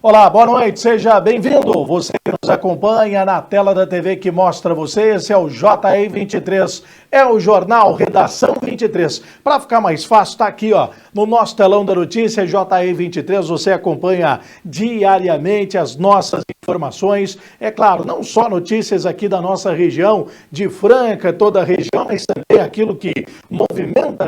Olá, boa noite, seja bem-vindo. Você que nos acompanha na tela da TV que mostra você, esse é o JR 23, é o Jornal Redação 23. Para ficar mais fácil, está aqui ó, no nosso telão da notícia, JR 23, você acompanha diariamente as nossas informações. É claro, não só notícias aqui da nossa região, de Franca, toda a região, mas também aquilo que movimenta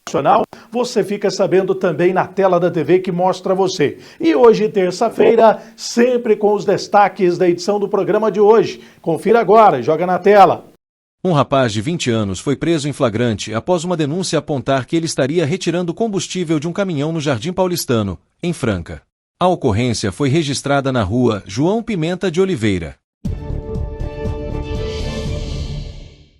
nacional, você fica sabendo também na tela da TV que mostra você. E hoje, terça-feira, sempre com os destaques da edição do programa de hoje. Confira agora, joga na tela. Um rapaz de 20 anos foi preso em flagrante após uma denúncia apontar que ele estaria retirando combustível de um caminhão no Jardim Paulistano, em Franca. A ocorrência foi registrada na rua João Pimenta de Oliveira.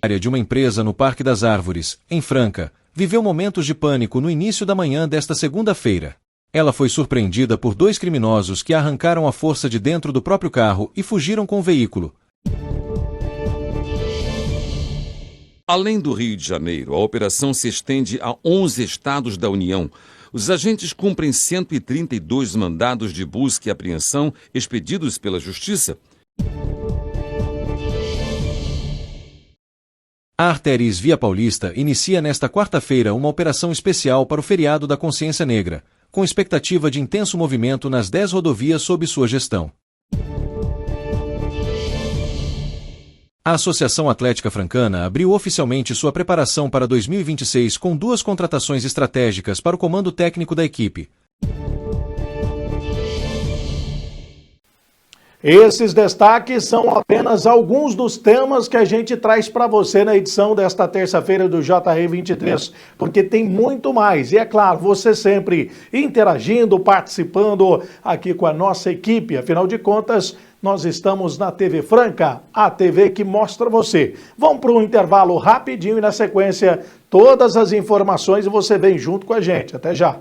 A área de uma empresa no Parque das Árvores, em Franca, viveu momentos de pânico no início da manhã desta segunda-feira. Ela foi surpreendida por dois criminosos que arrancaram à força de dentro do próprio carro e fugiram com o veículo. Além do Rio de Janeiro, a operação se estende a 11 estados da União. Os agentes cumprem 132 mandados de busca e apreensão expedidos pela Justiça. A Artéries Via Paulista inicia nesta quarta-feira uma operação especial para o feriado da Consciência Negra, com expectativa de intenso movimento nas 10 rodovias sob sua gestão. A Associação Atlética Francana abriu oficialmente sua preparação para 2026 com 2 contratações estratégicas para o comando técnico da equipe. Esses destaques são apenas alguns dos temas que a gente traz para você na edição desta terça-feira do JR 23, porque tem muito mais. E é claro, você sempre interagindo, participando aqui com a nossa equipe. Afinal de contas, nós estamos na TV Franca, a TV que mostra você. Vamos para um intervalo rapidinho e na sequência todas as informações e você vem junto com a gente. Até já.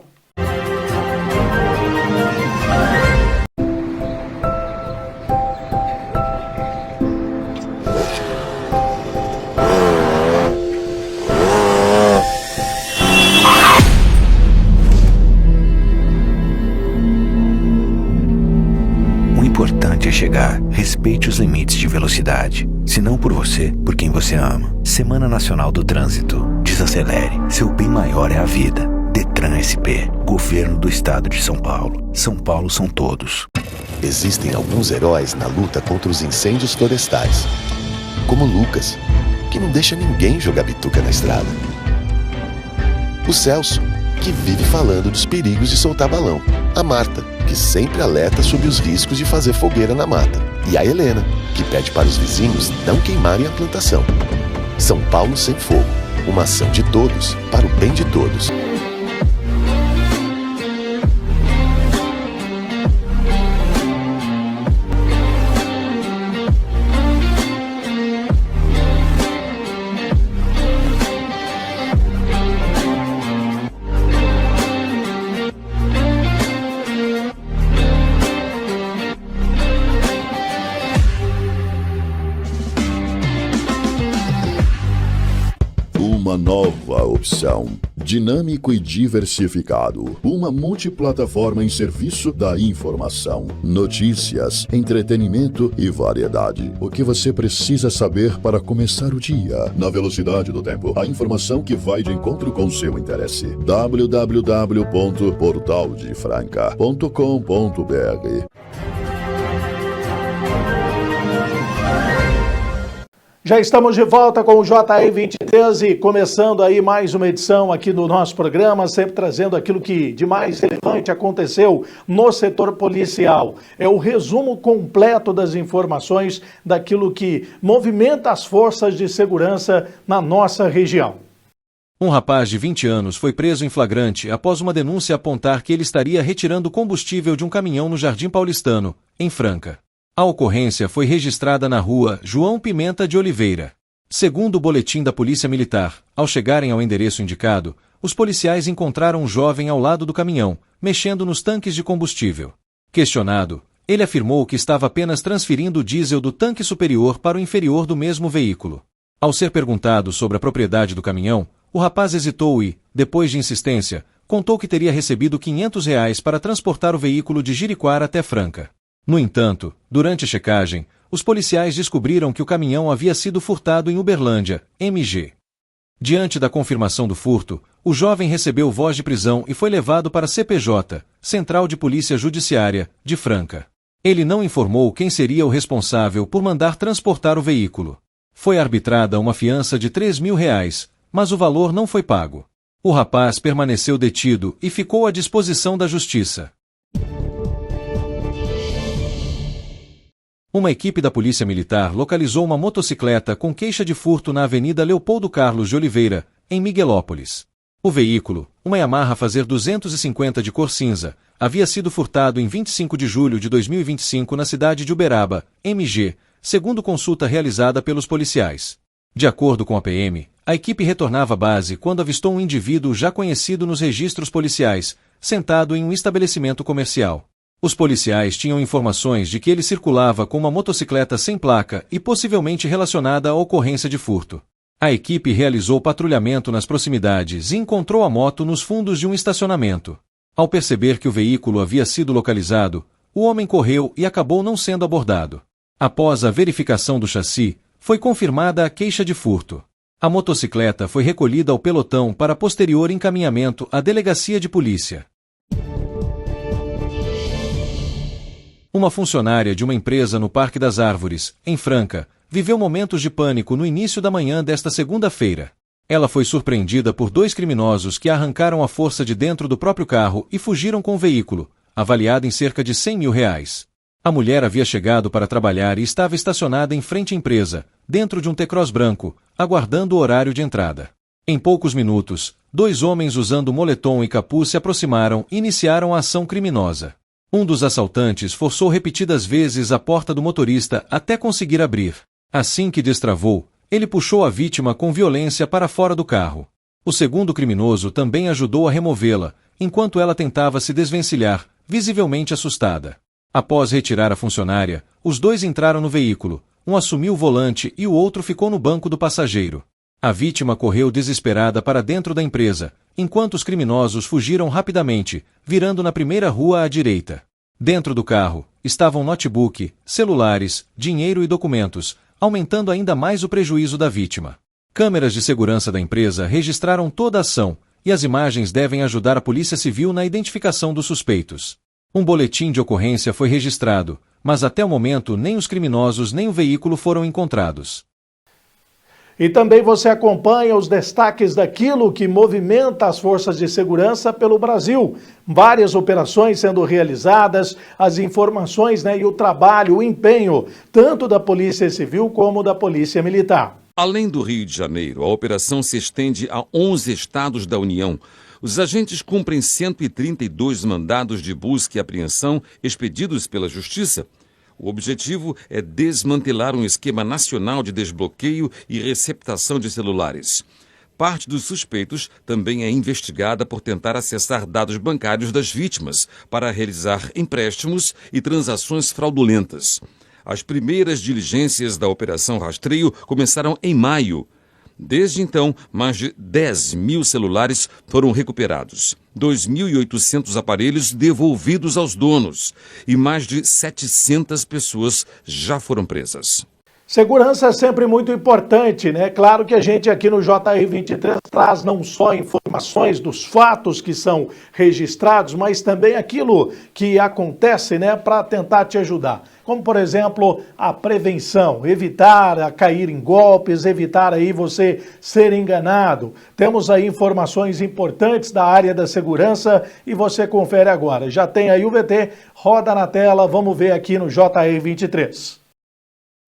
Chegar, respeite os limites de velocidade. Se não por você, por quem você ama. Semana Nacional do Trânsito. Desacelere. Seu bem maior é a vida. Detran SP. Governo do Estado de São Paulo. São Paulo são todos. Existem alguns heróis na luta contra os incêndios florestais. Como Lucas, que não deixa ninguém jogar bituca na estrada. O Celso, que vive falando dos perigos de soltar balão. A Marta, que sempre alerta sobre os riscos de fazer fogueira na mata. E a Helena, que pede para os vizinhos não queimarem a plantação. São Paulo Sem Fogo, uma ação de todos para o bem de todos. Uma nova opção. Dinâmico e diversificado. Uma multiplataforma em serviço da informação. Notícias, entretenimento e variedade. O que você precisa saber para começar o dia. Na velocidade do tempo. A informação que vai de encontro com seu interesse. www.portaldefranca.com.br. Já estamos de volta com o JR 23 e começando aí mais uma edição aqui do nosso programa, sempre trazendo aquilo que de mais relevante aconteceu no setor policial. É o resumo completo das informações daquilo que movimenta as forças de segurança na nossa região. Um rapaz de 20 anos foi preso em flagrante após uma denúncia apontar que ele estaria retirando combustível de um caminhão no Jardim Paulistano, em Franca. A ocorrência foi registrada na rua João Pimenta de Oliveira. Segundo o boletim da Polícia Militar, ao chegarem ao endereço indicado, os policiais encontraram um jovem ao lado do caminhão, mexendo nos tanques de combustível. Questionado, ele afirmou que estava apenas transferindo o diesel do tanque superior para o inferior do mesmo veículo. Ao ser perguntado sobre a propriedade do caminhão, o rapaz hesitou e, depois de insistência, contou que teria recebido R$ 500 para transportar o veículo de Jericoara até Franca. No entanto, durante a checagem, os policiais descobriram que o caminhão havia sido furtado em Uberlândia, MG. Diante da confirmação do furto, o jovem recebeu voz de prisão e foi levado para a CPJ, Central de Polícia Judiciária, de Franca. Ele não informou quem seria o responsável por mandar transportar o veículo. Foi arbitrada uma fiança de R$ 3.000, mas o valor não foi pago. O rapaz permaneceu detido e ficou à disposição da justiça. Uma equipe da Polícia Militar localizou uma motocicleta com queixa de furto na Avenida Leopoldo Carlos de Oliveira, em Miguelópolis. O veículo, uma Yamaha Fazer 250 de cor cinza, havia sido furtado em 25 de julho de 2025 na cidade de Uberaba, MG, segundo consulta realizada pelos policiais. De acordo com a PM, a equipe retornava à base quando avistou um indivíduo já conhecido nos registros policiais, sentado em um estabelecimento comercial. Os policiais tinham informações de que ele circulava com uma motocicleta sem placa e possivelmente relacionada à ocorrência de furto. A equipe realizou patrulhamento nas proximidades e encontrou a moto nos fundos de um estacionamento. Ao perceber que o veículo havia sido localizado, o homem correu e acabou não sendo abordado. Após a verificação do chassi, foi confirmada a queixa de furto. A motocicleta foi recolhida ao pelotão para posterior encaminhamento à delegacia de polícia. Uma funcionária de uma empresa no Parque das Árvores, em Franca, viveu momentos de pânico no início da manhã desta segunda-feira. Ela foi surpreendida por 2 criminosos que a arrancaram à força de dentro do próprio carro e fugiram com o veículo, avaliado em cerca de R$ 100.000. A mulher havia chegado para trabalhar e estava estacionada em frente à empresa, dentro de um T-Cross branco, aguardando o horário de entrada. Em poucos minutos, 2 homens usando moletom e capuz se aproximaram e iniciaram a ação criminosa. Um dos assaltantes forçou repetidas vezes a porta do motorista até conseguir abrir. Assim que destravou, ele puxou a vítima com violência para fora do carro. O segundo criminoso também ajudou a removê-la, enquanto ela tentava se desvencilhar, visivelmente assustada. Após retirar a funcionária, os 2 entraram no veículo, um assumiu o volante e o outro ficou no banco do passageiro. A vítima correu desesperada para dentro da empresa, enquanto os criminosos fugiram rapidamente, virando na primeira rua à direita. Dentro do carro, estavam notebook, celulares, dinheiro e documentos, aumentando ainda mais o prejuízo da vítima. Câmeras de segurança da empresa registraram toda a ação, e as imagens devem ajudar a Polícia Civil na identificação dos suspeitos. Um boletim de ocorrência foi registrado, mas até o momento nem os criminosos nem o veículo foram encontrados. E também você acompanha os destaques daquilo que movimenta as forças de segurança pelo Brasil. Várias operações sendo realizadas, as informações, e o trabalho, o empenho, tanto da Polícia Civil como da Polícia Militar. Além do Rio de Janeiro, a operação se estende a 11 estados da União. Os agentes cumprem 132 mandados de busca e apreensão expedidos pela Justiça. O objetivo é desmantelar um esquema nacional de desbloqueio e receptação de celulares. Parte dos suspeitos também é investigada por tentar acessar dados bancários das vítimas para realizar empréstimos e transações fraudulentas. As primeiras diligências da Operação Rastreio começaram em maio. Desde então, mais de 10.000 celulares foram recuperados, 2.800 aparelhos devolvidos aos donos e mais de 700 pessoas já foram presas. Segurança é sempre muito importante, Claro que a gente aqui no JR 23 traz não só informações dos fatos que são registrados, mas também aquilo que acontece, para tentar te ajudar. Como, por exemplo, a prevenção, evitar a cair em golpes, evitar aí você ser enganado. Temos aí informações importantes da área da segurança e você confere agora. Já tem aí o VT, roda na tela, vamos ver aqui no JR 23.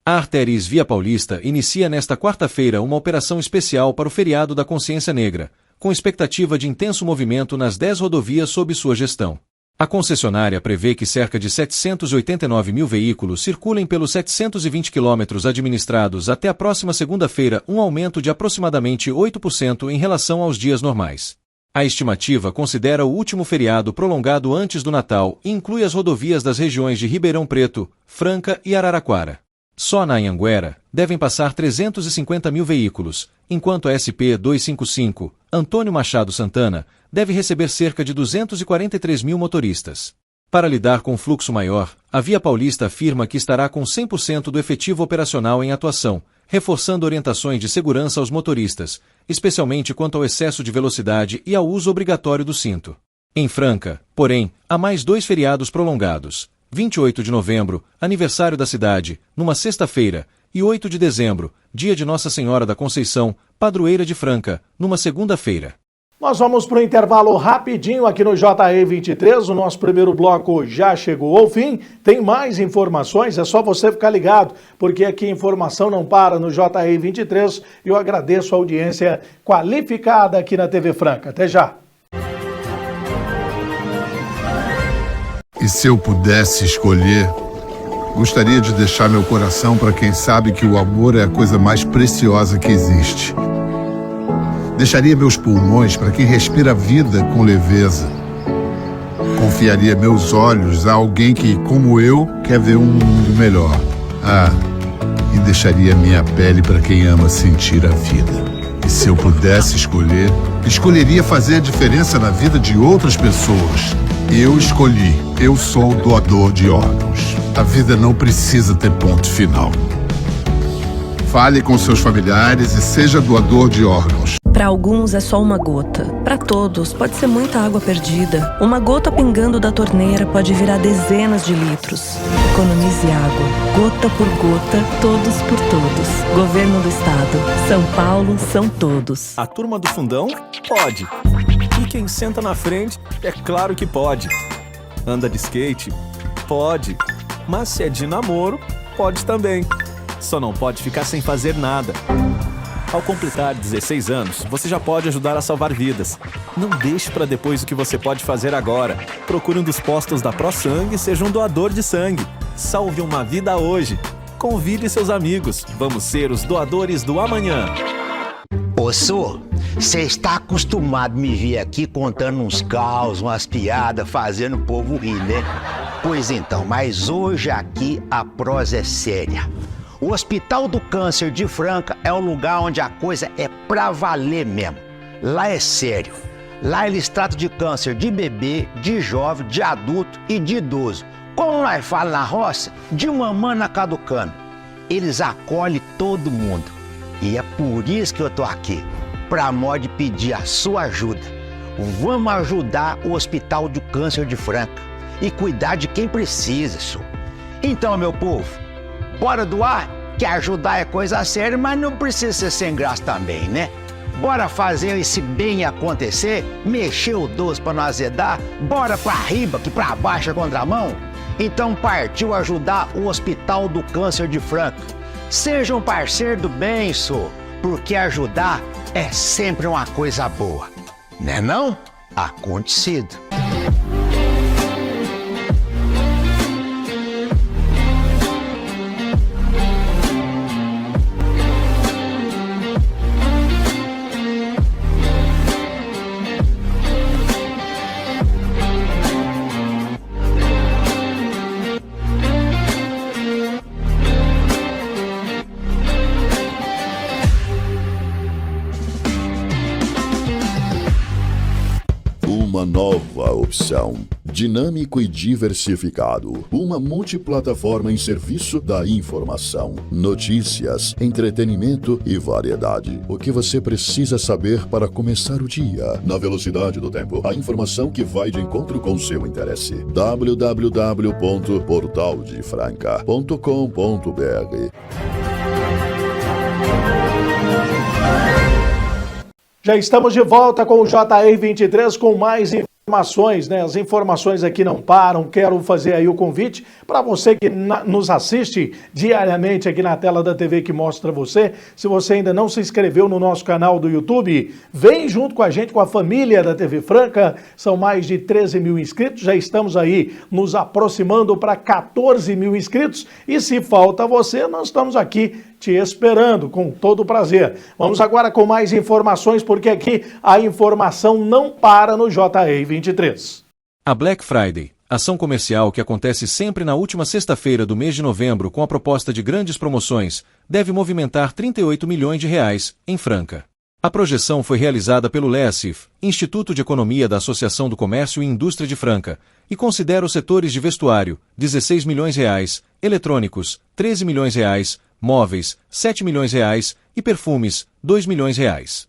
A Artéries Via Paulista inicia nesta quarta-feira uma operação especial para o feriado da Consciência Negra, com expectativa de intenso movimento nas 10 rodovias sob sua gestão. A concessionária prevê que cerca de 789 mil veículos circulem pelos 720 quilômetros administrados até a próxima segunda-feira, um aumento de aproximadamente 8% em relação aos dias normais. A estimativa considera o último feriado prolongado antes do Natal e inclui as rodovias das regiões de Ribeirão Preto, Franca e Araraquara. Só na Anhanguera devem passar 350 mil veículos, enquanto a SP 255, Antônio Machado Santana, deve receber cerca de 243 mil motoristas. Para lidar com um fluxo maior, a Via Paulista afirma que estará com 100% do efetivo operacional em atuação, reforçando orientações de segurança aos motoristas, especialmente quanto ao excesso de velocidade e ao uso obrigatório do cinto. Em Franca, porém, há mais 2 feriados prolongados: 28 de novembro, aniversário da cidade, numa sexta-feira, e 8 de dezembro, dia de Nossa Senhora da Conceição, padroeira de Franca, numa segunda-feira. Nós vamos para o intervalo rapidinho aqui no JE23, o nosso primeiro bloco já chegou ao fim, tem mais informações, é só você ficar ligado, porque aqui a informação não para no JE23 e eu agradeço a audiência qualificada aqui na TV Franca. Até já! E se eu pudesse escolher, gostaria de deixar meu coração para quem sabe que o amor é a coisa mais preciosa que existe. Deixaria meus pulmões para quem respira a vida com leveza. Confiaria meus olhos a alguém que, como eu, quer ver um mundo melhor. E deixaria minha pele para quem ama sentir a vida. E se eu pudesse escolher, escolheria fazer a diferença na vida de outras pessoas. Eu escolhi. Eu sou doador de órgãos. A vida não precisa ter ponto final. Fale com seus familiares e seja doador de órgãos. Para alguns é só uma gota. Para todos pode ser muita água perdida. Uma gota pingando da torneira pode virar dezenas de litros. Economize água. Gota por gota, todos por todos. Governo do Estado. São Paulo são todos. A turma do fundão pode. E quem senta na frente, é claro que pode. Anda de skate? Pode. Mas se é de namoro, pode também. Só não pode ficar sem fazer nada. Ao completar 16 anos, você já pode ajudar a salvar vidas. Não deixe para depois o que você pode fazer agora. Procure um dos postos da ProSangue e seja um doador de sangue. Salve uma vida hoje. Convide seus amigos. Vamos ser os doadores do amanhã. Ô, Sô, você está acostumado a me ver aqui contando uns caos, umas piadas, fazendo o povo rir, né? Pois então, mas hoje aqui a prosa é séria. O Hospital do Câncer de Franca é um lugar onde a coisa é pra valer mesmo. Lá é sério. Lá eles tratam de câncer de bebê, de jovem, de adulto e de idoso. Como nós falamos na roça, de mamãe caducando. Eles acolhem todo mundo. E é por isso que eu tô aqui, pra modo de pedir a sua ajuda. Vamos ajudar o Hospital do Câncer de Franca e cuidar de quem precisa, só. Então, meu povo, bora doar, que ajudar é coisa séria, mas não precisa ser sem graça também, né? Bora fazer esse bem acontecer, mexer o doce pra não azedar, bora pra riba, que pra baixo é contramão. Então partiu ajudar o Hospital do Câncer de Franca. Seja um parceiro do bem, só, porque ajudar é sempre uma coisa boa. Né não? Acontecido. Uma nova opção. Dinâmico e diversificado. Uma multiplataforma em serviço da informação, notícias, entretenimento e variedade. O que você precisa saber para começar o dia. Na velocidade do tempo. A informação que vai de encontro com seu interesse. www.portaldefranca.com.br. Já estamos de volta com o JE23 com mais informações, né? As informações aqui não param. Quero fazer aí o convite para você que nos assiste diariamente aqui na tela da TV que mostra você. Se você ainda não se inscreveu no nosso canal do YouTube, vem junto com a gente, com a família da TV Franca. São mais de 13 mil inscritos. Já estamos aí nos aproximando para 14 mil inscritos. E se falta você, nós estamos aqui te esperando com todo prazer. Vamos agora com mais informações, porque aqui a informação não para no JE23. A Black Friday, ação comercial que acontece sempre na última sexta-feira do mês de novembro com a proposta de grandes promoções, deve movimentar 38 milhões de reais em Franca. A projeção foi realizada pelo LESIF, Instituto de Economia da Associação do Comércio e Indústria de Franca, e considera os setores de vestuário, R$16 milhões, eletrônicos, R$13 milhões, móveis, R$7 milhões e perfumes, R$2 milhões.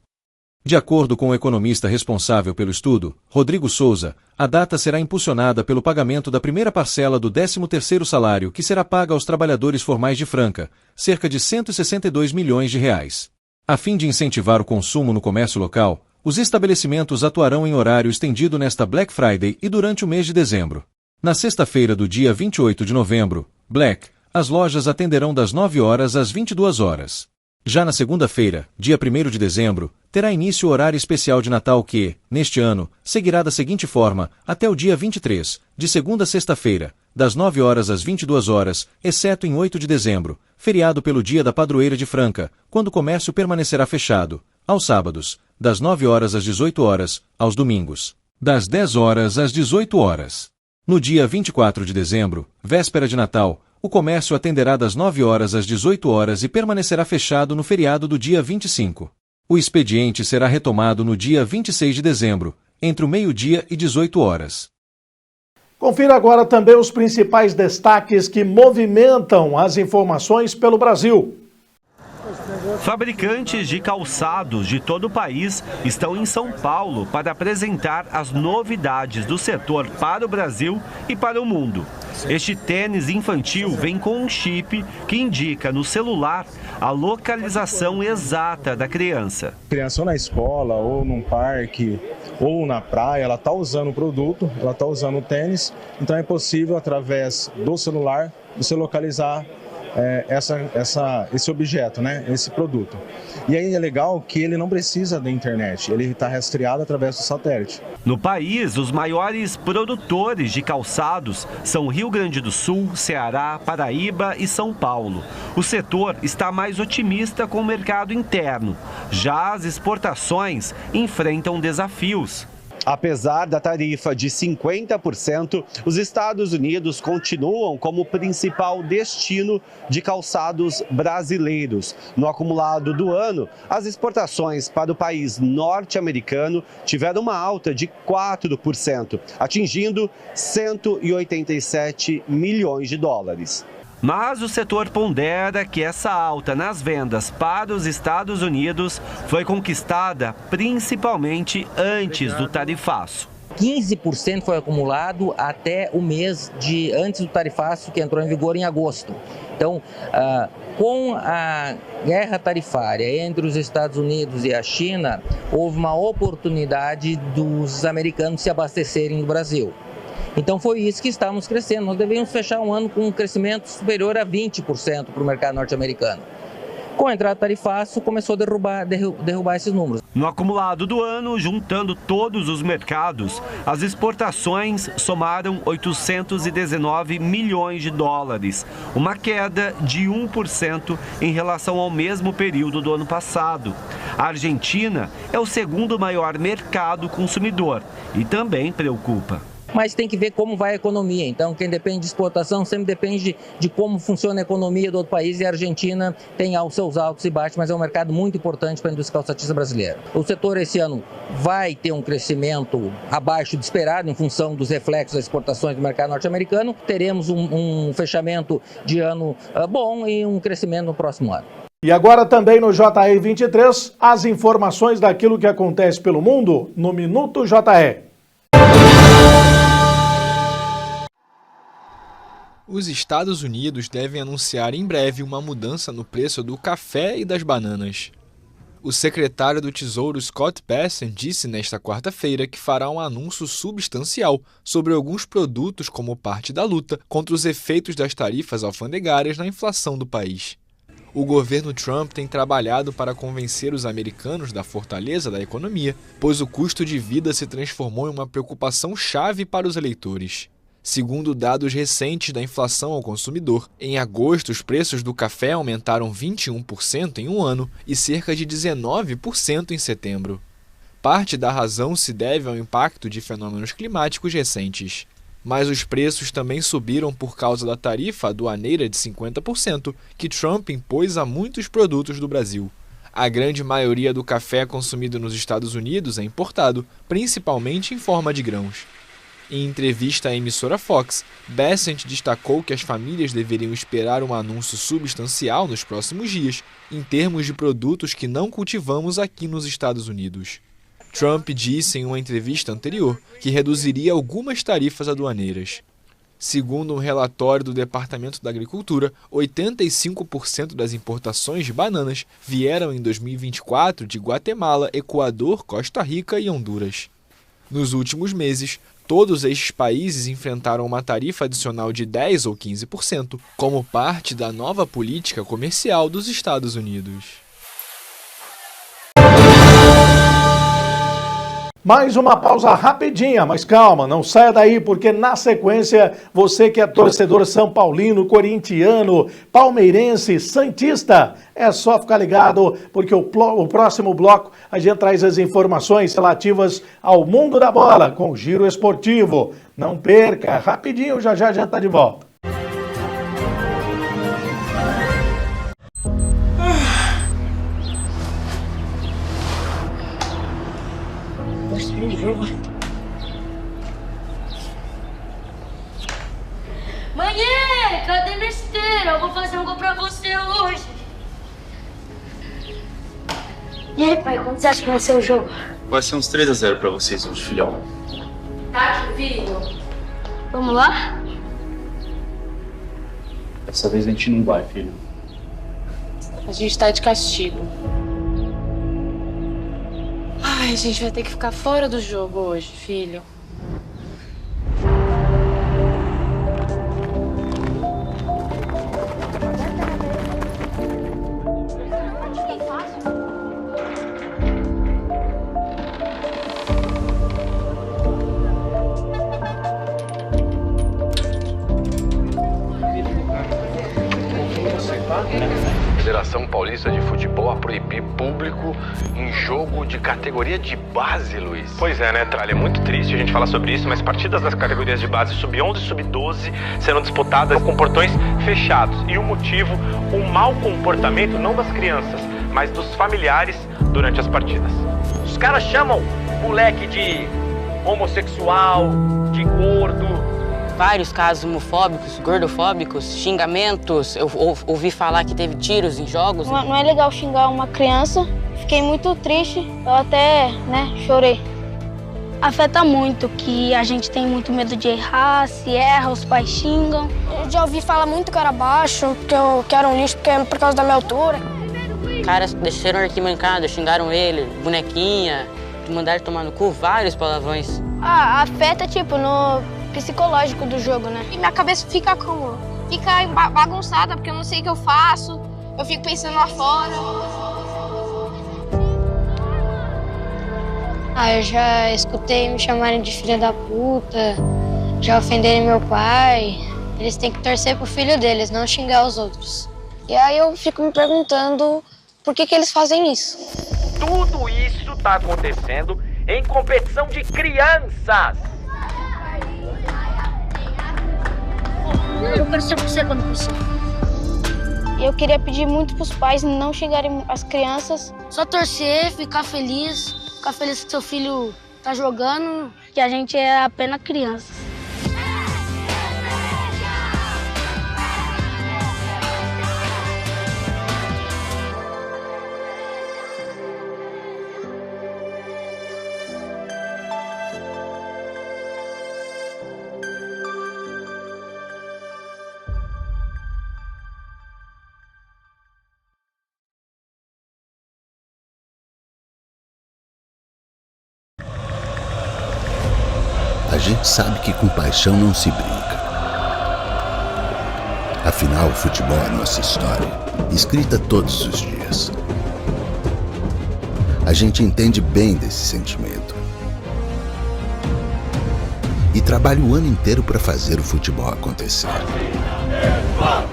De acordo com o economista responsável pelo estudo, Rodrigo Souza, a data será impulsionada pelo pagamento da primeira parcela do 13º salário que será paga aos trabalhadores formais de Franca, cerca de R$162 milhões. A fim de incentivar o consumo no comércio local, os estabelecimentos atuarão em horário estendido nesta Black Friday e durante o mês de dezembro. Na sexta-feira do dia 28 de novembro, Black, as lojas atenderão das 9 horas às 22 horas. Já na segunda-feira, dia 1º de dezembro, terá início o horário especial de Natal que, neste ano, seguirá da seguinte forma até o dia 23, de segunda a sexta-feira, das 9 horas às 22 horas, exceto em 8 de dezembro, feriado pelo Dia da Padroeira de Franca, quando o comércio permanecerá fechado, aos sábados, das 9 horas às 18 horas, aos domingos, das 10 horas às 18 horas. No dia 24 de dezembro, véspera de Natal, o comércio atenderá das 9 horas às 18 horas e permanecerá fechado no feriado do dia 25. O expediente será retomado no dia 26 de dezembro, entre o meio-dia e 18 horas. Confira agora também os principais destaques que movimentam as informações pelo Brasil. Fabricantes de calçados de todo o país estão em São Paulo para apresentar as novidades do setor para o Brasil e para o mundo. Este tênis infantil vem com um chip que indica no celular a localização exata da criança. A criança ou na escola, ou num parque, ou na praia, ela está usando o produto, ela está usando o tênis, então é possível, através do celular, você localizar esse objeto, né? Esse produto. E aí é legal que ele não precisa da internet, ele está rastreado através do satélite. No país, os maiores produtores de calçados são Rio Grande do Sul, Ceará, Paraíba e São Paulo. O setor está mais otimista com o mercado interno. Já as exportações enfrentam desafios. Apesar da tarifa de 50%, os Estados Unidos continuam como o principal destino de calçados brasileiros. No acumulado do ano, as exportações para o país norte-americano tiveram uma alta de 4%, atingindo 187 milhões de dólares. Mas o setor pondera que essa alta nas vendas para os Estados Unidos foi conquistada principalmente antes do tarifaço. 15% foi acumulado até o mês antes do tarifaço, que entrou em vigor em agosto. Então, com a guerra tarifária entre os Estados Unidos e a China, houve uma oportunidade dos americanos se abastecerem no Brasil. Então foi isso que estávamos crescendo. Nós deveríamos fechar um ano com um crescimento superior a 20% para o mercado norte-americano. Com a entrada tarifaço, começou a derrubar esses números. No acumulado do ano, juntando todos os mercados, as exportações somaram 819 milhões de dólares, uma queda de 1% em relação ao mesmo período do ano passado. A Argentina é o segundo maior mercado consumidor e também preocupa. Mas tem que ver como vai a economia. Então, quem depende de exportação sempre depende de como funciona a economia do outro país, e a Argentina tem os seus altos e baixos, mas é um mercado muito importante para a indústria calçatista brasileira. O setor esse ano vai ter um crescimento abaixo do esperado em função dos reflexos das exportações do mercado norte-americano. Teremos um fechamento de ano bom e um crescimento no próximo ano. E agora também no JR 23, as informações daquilo que acontece pelo mundo no Minuto JR. Os Estados Unidos devem anunciar em breve uma mudança no preço do café e das bananas. O secretário do Tesouro Scott Bessent disse nesta quarta-feira que fará um anúncio substancial sobre alguns produtos como parte da luta contra os efeitos das tarifas alfandegárias na inflação do país. O governo Trump tem trabalhado para convencer os americanos da fortaleza da economia, pois o custo de vida se transformou em uma preocupação chave para os eleitores. Segundo dados recentes da inflação ao consumidor, em agosto os preços do café aumentaram 21% em um ano e cerca de 19% em setembro. Parte da razão se deve ao impacto de fenômenos climáticos recentes. Mas os preços também subiram por causa da tarifa aduaneira de 50% que Trump impôs a muitos produtos do Brasil. A grande maioria do café consumido nos Estados Unidos é importado, principalmente em forma de grãos. Em entrevista à emissora Fox, Bessent destacou que as famílias deveriam esperar um anúncio substancial nos próximos dias, em termos de produtos que não cultivamos aqui nos Estados Unidos. Trump disse em uma entrevista anterior que reduziria algumas tarifas aduaneiras. Segundo um relatório do Departamento da Agricultura, 85% das importações de bananas vieram em 2024 de Guatemala, Equador, Costa Rica e Honduras. Nos últimos meses, todos estes países enfrentaram uma tarifa adicional de 10% ou 15% como parte da nova política comercial dos Estados Unidos. Mais uma pausa rapidinha, mas calma, não saia daí, porque na sequência, você que é torcedor são paulino, corintiano, palmeirense, santista, é só ficar ligado, porque o próximo bloco a gente traz as informações relativas ao mundo da bola, com o Giro Esportivo. Não perca, rapidinho, já a gente tá de volta. Mãe, cadê minha esteira? Eu vou fazer um gol pra você hoje. E aí, pai, como você acha que vai ser o jogo? Vai ser uns 3-0 pra vocês hoje, filhão. Tá aqui, filho. Vamos lá? Dessa vez a gente não vai, filho. A gente tá de castigo. Ai, a gente vai ter que ficar fora do jogo hoje, filho. Federação Paulista de Futebol a proibir público em jogo de categoria de base, Luiz. Pois é, né, Tralha? É muito triste a gente falar sobre isso, mas partidas das categorias de base sub-11 e sub-12 serão disputadas com portões fechados. E o motivo, o mau comportamento não das crianças, mas dos familiares durante as partidas. Os caras chamam moleque de homossexual, de gordo. Vários casos homofóbicos, gordofóbicos, xingamentos. Eu ouvi falar que teve tiros em jogos. Não é legal xingar uma criança. Fiquei muito triste. Eu até, chorei. Afeta muito, que a gente tem muito medo de errar. Se erra, os pais xingam. Eu já ouvi falar muito que eu era baixo, que eu era um lixo por causa da minha altura. Caras desceram arquibancada, xingaram ele, bonequinha, mandaram tomar no cu, vários palavrões. Afeta, no psicológico do jogo, né? E minha cabeça fica como? Fica bagunçada, porque eu não sei o que eu faço. Eu fico pensando lá fora. Eu já escutei me chamarem de filha da puta, já ofenderem meu pai. Eles têm que torcer pro filho deles, não xingar os outros. E aí eu fico me perguntando por que eles fazem isso. Tudo isso tá acontecendo em competição de crianças. Eu quero ser você quando crescer. Eu queria pedir muito pros pais não xingarem as crianças. Só torcer, ficar feliz que seu filho tá jogando, que a gente é apenas criança. A gente sabe que com paixão não se brinca. Afinal, o futebol é nossa história, escrita todos os dias. A gente entende bem desse sentimento. E trabalha o ano inteiro para fazer o futebol acontecer.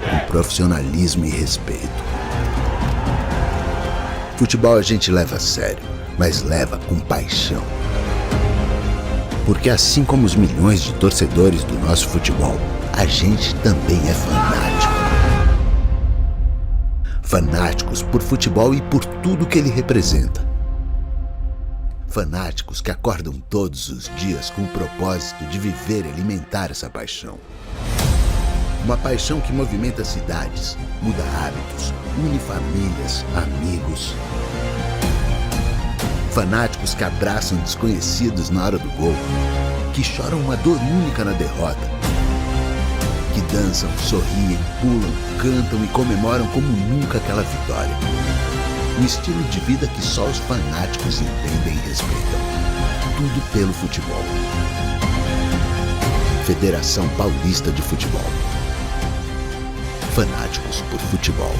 Com profissionalismo e respeito. Futebol a gente leva a sério, mas leva com paixão. Porque assim como os milhões de torcedores do nosso futebol, a gente também é fanático. Fanáticos por futebol e por tudo que ele representa. Fanáticos que acordam todos os dias com o propósito de viver e alimentar essa paixão. Uma paixão que movimenta cidades, muda hábitos, une famílias, amigos. Fanáticos que abraçam desconhecidos na hora do gol, que choram uma dor única na derrota, que dançam, sorriem, pulam, cantam e comemoram como nunca aquela vitória. Um estilo de vida que só os fanáticos entendem e respeitam. Tudo pelo futebol. Federação Paulista de Futebol. Fanáticos por futebol.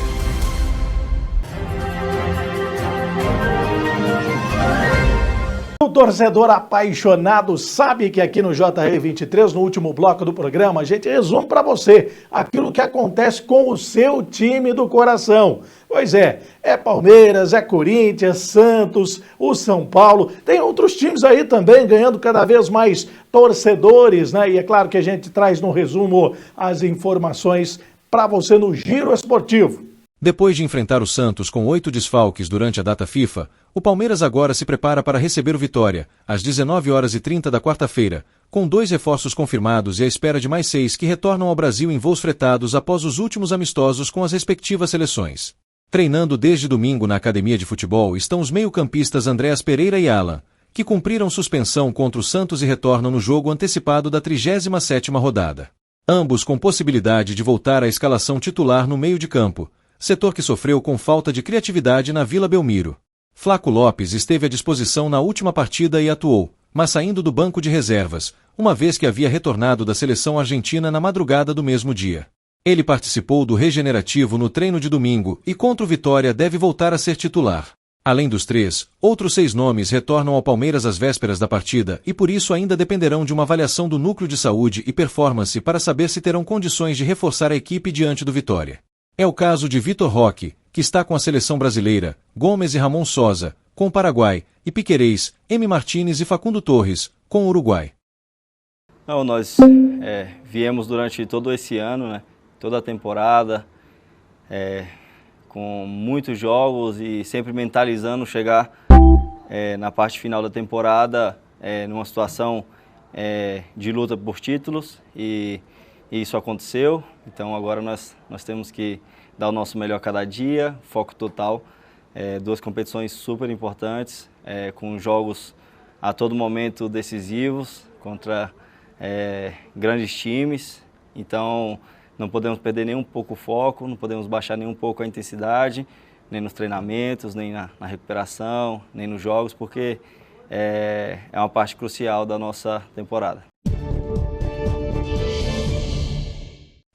O torcedor apaixonado sabe que aqui no JR23, no último bloco do programa, a gente resume para você aquilo que acontece com o seu time do coração. Pois é Palmeiras, é Corinthians, Santos, o São Paulo, tem outros times aí também ganhando cada vez mais torcedores, né? E é claro que a gente traz no resumo as informações para você no Giro Esportivo. Depois de enfrentar o Santos com 8 desfalques durante a data FIFA, o Palmeiras agora se prepara para receber o Vitória, às 19h30 da quarta-feira, com 2 reforços confirmados e à espera de mais 6 que retornam ao Brasil em voos fretados após os últimos amistosos com as respectivas seleções. Treinando desde domingo na academia de futebol estão os meio-campistas Andréas Pereira e Alan, que cumpriram suspensão contra o Santos e retornam no jogo antecipado da 37ª rodada. Ambos com possibilidade de voltar à escalação titular no meio de campo, setor que sofreu com falta de criatividade na Vila Belmiro. Flaco Lopes esteve à disposição na última partida e atuou, mas saindo do banco de reservas, uma vez que havia retornado da seleção argentina na madrugada do mesmo dia. Ele participou do regenerativo no treino de domingo e contra o Vitória deve voltar a ser titular. Além dos 3, outros 6 nomes retornam ao Palmeiras às vésperas da partida e por isso ainda dependerão de uma avaliação do núcleo de saúde e performance para saber se terão condições de reforçar a equipe diante do Vitória. É o caso de Vitor Roque, que está com a seleção brasileira, Gomes e Ramon Sosa, com o Paraguai, e Piquerez, M. Martínez e Facundo Torres, com o Uruguai. Nós viemos durante todo esse ano, né, toda a temporada, com muitos jogos e sempre mentalizando chegar na parte final da temporada numa situação de luta por títulos e isso aconteceu. Então agora nós temos que dar o nosso melhor cada dia, foco total, 2 competições super importantes, com jogos a todo momento decisivos contra grandes times. Então não podemos perder nem um pouco o foco, não podemos baixar nem um pouco a intensidade, nem nos treinamentos, nem na recuperação, nem nos jogos, porque é uma parte crucial da nossa temporada.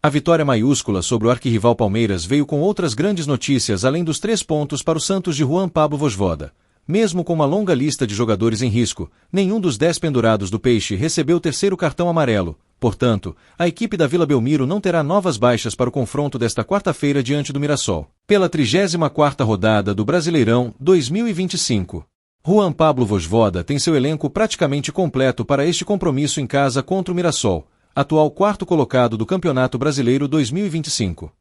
A vitória maiúscula sobre o arquirrival Palmeiras veio com outras grandes notícias além dos 3 pontos para o Santos de Juan Pablo Vojvoda. Mesmo com uma longa lista de jogadores em risco, nenhum dos 10 pendurados do Peixe recebeu o 3º cartão amarelo. Portanto, a equipe da Vila Belmiro não terá novas baixas para o confronto desta quarta-feira diante do Mirassol, pela 34ª rodada do Brasileirão 2025. Juan Pablo Vojvoda tem seu elenco praticamente completo para este compromisso em casa contra o Mirassol, atual 4º colocado do Campeonato Brasileiro 2025.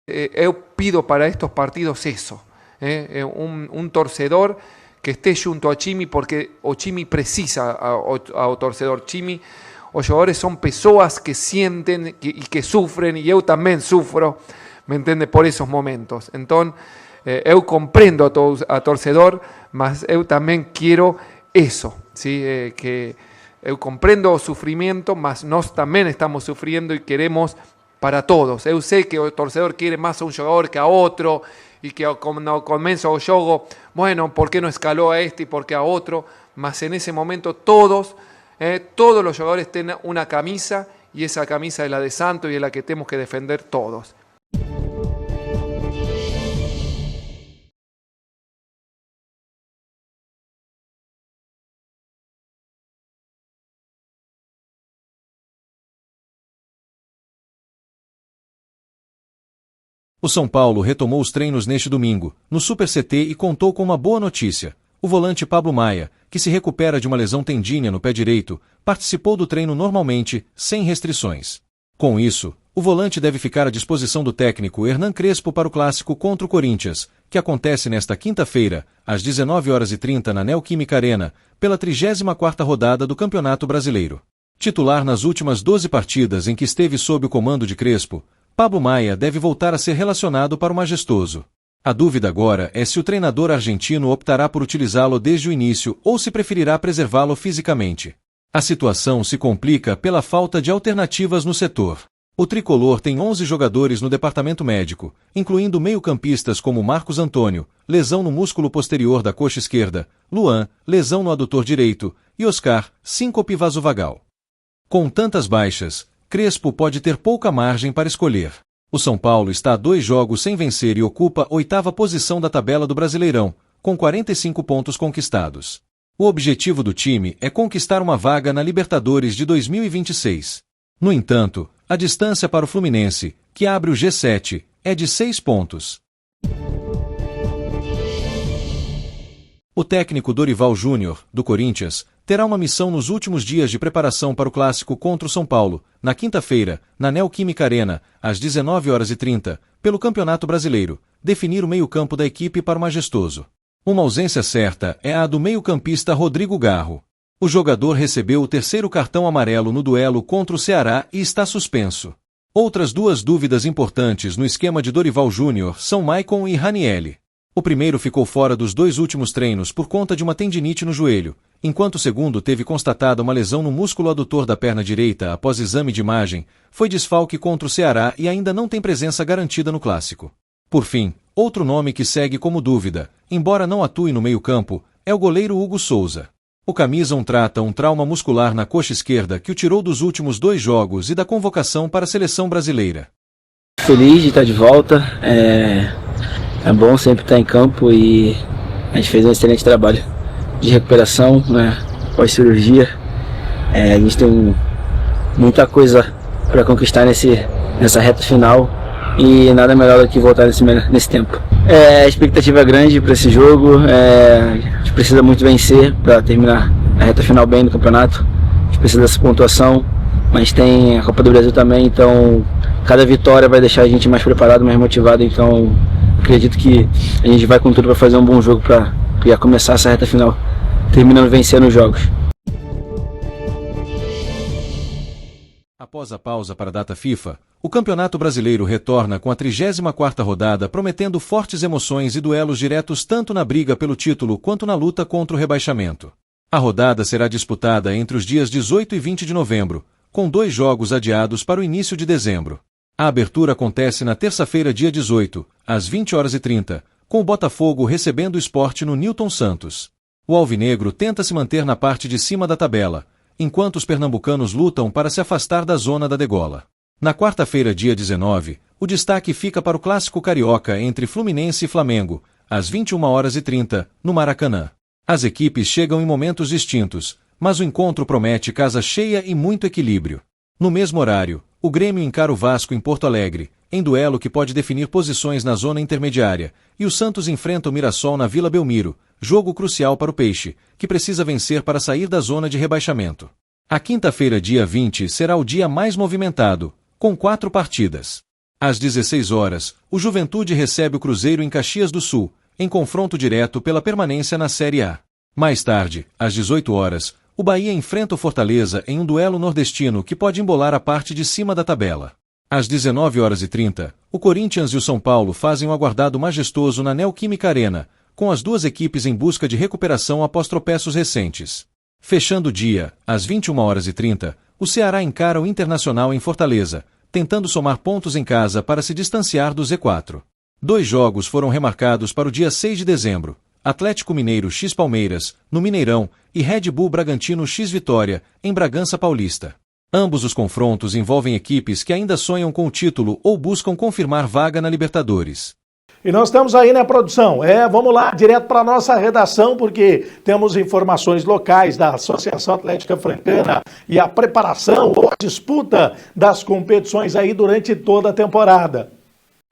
Eu pido para estes partidos isso, torcedor que esteja junto a time, porque o time precisa ao torcedor. Time, os jogadores são pessoas que sentem e que sofrem, e eu também sofro, me entende, por esses momentos. Então, eu compreendo a torcedor, mas eu também quero isso, ¿sí? Que eu compreendo o sofrimento, mas nós também estamos sofrendo e queremos para todos. Eu sei que o torcedor quer mais a um jogador que a outro, e que no comienzo del juego, bueno, ¿por qué no escaló a este y por qué a otro? Mas en ese momento todos los jugadores tienen una camisa, y esa camisa es la de Santos y es la que tenemos que defender todos. O São Paulo retomou os treinos neste domingo, no Super CT, e contou com uma boa notícia. O volante Pablo Maia, que se recupera de uma lesão tendínea no pé direito, participou do treino normalmente, sem restrições. Com isso, O volante deve ficar à disposição do técnico Hernan Crespo para o clássico contra o Corinthians, que acontece nesta quinta-feira, às 19h30 na Neoquímica Arena, pela 34ª rodada do Campeonato Brasileiro. Titular nas últimas 12 partidas em que esteve sob o comando de Crespo, Pablo Maia deve voltar a ser relacionado para o Majestoso. A dúvida agora é se o treinador argentino optará por utilizá-lo desde o início ou se preferirá preservá-lo fisicamente. A situação se complica pela falta de alternativas no setor. O tricolor tem 11 jogadores no departamento médico, incluindo meio-campistas como Marcos Antônio, lesão no músculo posterior da coxa esquerda, Luan, lesão no adutor direito, e Oscar, síncope vasovagal. Com tantas baixas, Crespo pode ter pouca margem para escolher. O São Paulo está a 2 jogos sem vencer e ocupa a 8ª posição da tabela do Brasileirão, com 45 pontos conquistados. O objetivo do time é conquistar uma vaga na Libertadores de 2026. No entanto, a distância para o Fluminense, que abre o G7, é de 6 pontos. O técnico Dorival Júnior, do Corinthians, terá uma missão nos últimos dias de preparação para o clássico contra o São Paulo, na quinta-feira, na Neoquímica Arena, às 19h30, pelo Campeonato Brasileiro, definir o meio-campo da equipe para o Majestoso. Uma ausência certa é a do meio-campista Rodrigo Garro. O jogador recebeu o 3º cartão amarelo no duelo contra o Ceará e está suspenso. Outras 2 dúvidas importantes no esquema de Dorival Júnior são Maicon e Ranielli. O primeiro ficou fora dos 2 últimos treinos por conta de uma tendinite no joelho, enquanto o segundo teve constatada uma lesão no músculo adutor da perna direita após exame de imagem, foi desfalque contra o Ceará e ainda não tem presença garantida no clássico. Por fim, outro nome que segue como dúvida, embora não atue no meio-campo, é o goleiro Hugo Souza. O camisa trata um trauma muscular na coxa esquerda que o tirou dos últimos 2 jogos e da convocação para a seleção brasileira. Feliz de estar de volta, é bom sempre estar em campo e a gente fez um excelente trabalho de recuperação, né, pós-cirurgia. A gente tem muita coisa para conquistar nessa reta final e nada melhor do que voltar nesse tempo. A expectativa é grande para esse jogo, a gente precisa muito vencer para terminar a reta final bem do campeonato, a gente precisa dessa pontuação, mas tem a Copa do Brasil também, então cada vitória vai deixar a gente mais preparado, mais motivado, então acredito que a gente vai com tudo para fazer um bom jogo para começar essa reta final, terminando vencendo os jogos. Após a pausa para a data FIFA, o Campeonato Brasileiro retorna com a 34ª rodada prometendo fortes emoções e duelos diretos tanto na briga pelo título quanto na luta contra o rebaixamento. A rodada será disputada entre os dias 18 e 20 de novembro, com 2 jogos adiados para o início de dezembro. A abertura acontece na terça-feira, dia 18, às 20h30, com o Botafogo recebendo o Sport no Newton Santos. O alvinegro tenta se manter na parte de cima da tabela, enquanto os pernambucanos lutam para se afastar da zona da degola. Na quarta-feira, dia 19, o destaque fica para o clássico carioca entre Fluminense e Flamengo, às 21h30, no Maracanã. As equipes chegam em momentos distintos, mas o encontro promete casa cheia e muito equilíbrio. No mesmo horário, o Grêmio encara o Vasco em Porto Alegre, em duelo que pode definir posições na zona intermediária, e o Santos enfrenta o Mirassol na Vila Belmiro, jogo crucial para o Peixe, que precisa vencer para sair da zona de rebaixamento. A quinta-feira, dia 20, será o dia mais movimentado, com 4 partidas. Às 16h, o Juventude recebe o Cruzeiro em Caxias do Sul, em confronto direto pela permanência na Série A. Mais tarde, às 18h, o Bahia enfrenta o Fortaleza em um duelo nordestino que pode embolar a parte de cima da tabela. Às 19h30, o Corinthians e o São Paulo fazem um aguardado majestoso na Neoquímica Arena, com as 2 equipes em busca de recuperação após tropeços recentes. Fechando o dia, às 21h30, o Ceará encara o Internacional em Fortaleza, tentando somar pontos em casa para se distanciar do Z4. 2 jogos foram remarcados para o dia 6 de dezembro, Atlético Mineiro x Palmeiras, no Mineirão, e Red Bull Bragantino x Vitória, em Bragança Paulista. Ambos os confrontos envolvem equipes que ainda sonham com o título ou buscam confirmar vaga na Libertadores. E nós estamos aí, né, produção? Vamos lá, direto para a nossa redação, porque temos informações locais da Associação Atlética Francana e a preparação ou a disputa das competições aí durante toda a temporada.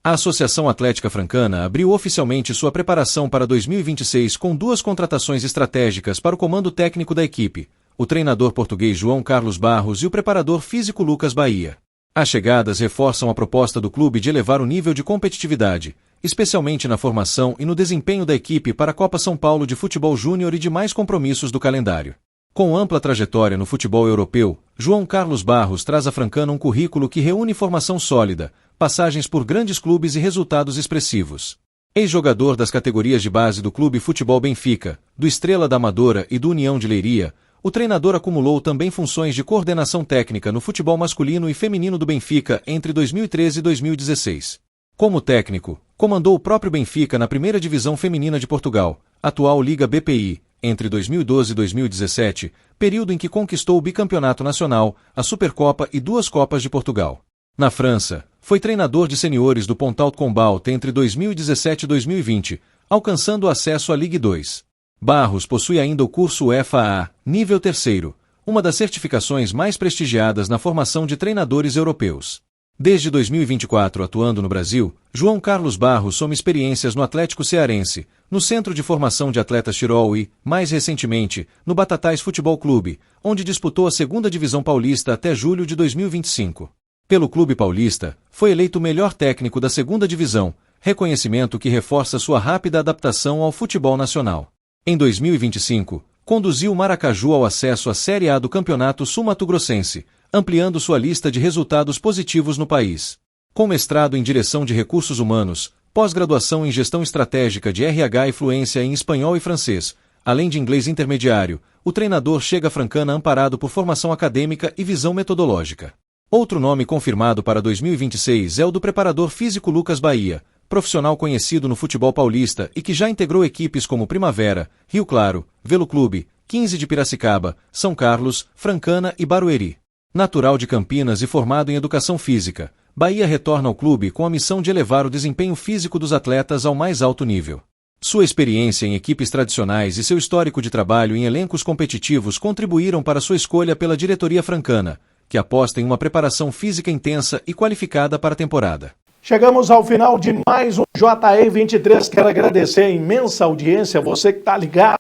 A Associação Atlética Francana abriu oficialmente sua preparação para 2026 com 2 contratações estratégicas para o comando técnico da equipe, o treinador português João Carlos Barros e o preparador físico Lucas Bahia. As chegadas reforçam a proposta do clube de elevar o nível de competitividade, especialmente na formação e no desempenho da equipe para a Copa São Paulo de Futebol Júnior e demais compromissos do calendário. Com ampla trajetória no futebol europeu, João Carlos Barros traz à Francana um currículo que reúne formação sólida, passagens por grandes clubes e resultados expressivos. Ex-jogador das categorias de base do Clube Futebol Benfica, do Estrela da Amadora e do União de Leiria, o treinador acumulou também funções de coordenação técnica no futebol masculino e feminino do Benfica entre 2013 e 2016. Como técnico, comandou o próprio Benfica na primeira divisão feminina de Portugal, atual Liga BPI, entre 2012 e 2017, período em que conquistou o bicampeonato nacional, a Supercopa e 2 Copas de Portugal. Na França, foi treinador de seniores do Pontal de Combaut entre 2017 e 2020, alcançando o acesso à Ligue 2. Barros possui ainda o curso UEFA nível 3º, uma das certificações mais prestigiadas na formação de treinadores europeus. Desde 2024 atuando no Brasil, João Carlos Barros soma experiências no Atlético Cearense, no Centro de Formação de Atletas Tirol e, mais recentemente, no Batatais Futebol Clube, onde disputou a 2ª Divisão Paulista até julho de 2025. Pelo Clube Paulista, foi eleito o melhor técnico da 2ª Divisão, reconhecimento que reforça sua rápida adaptação ao futebol nacional. Em 2025, conduziu o Maracaju ao acesso à Série A do Campeonato Sul-Mato-Grossense, ampliando sua lista de resultados positivos no país. Com mestrado em Direção de Recursos Humanos, pós-graduação em Gestão Estratégica de RH e fluência em espanhol e francês, além de inglês intermediário, o treinador chega à Francana amparado por formação acadêmica e visão metodológica. Outro nome confirmado para 2026 é o do preparador físico Lucas Bahia, profissional conhecido no futebol paulista e que já integrou equipes como Primavera, Rio Claro, Velo Clube, 15 de Piracicaba, São Carlos, Francana e Barueri. Natural de Campinas e formado em Educação Física, Bahia retorna ao clube com a missão de elevar o desempenho físico dos atletas ao mais alto nível. Sua experiência em equipes tradicionais e seu histórico de trabalho em elencos competitivos contribuíram para sua escolha pela diretoria francana, que aposta em uma preparação física intensa e qualificada para a temporada. Chegamos ao final de mais um JE 23. Quero agradecer a imensa audiência, você que está ligado.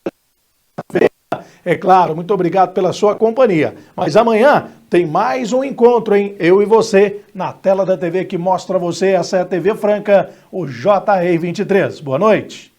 É claro, muito obrigado pela sua companhia. Mas amanhã tem mais um encontro, hein? Eu e você, na tela da TV que mostra você. Essa é a TV Franca, o JE 23. Boa noite.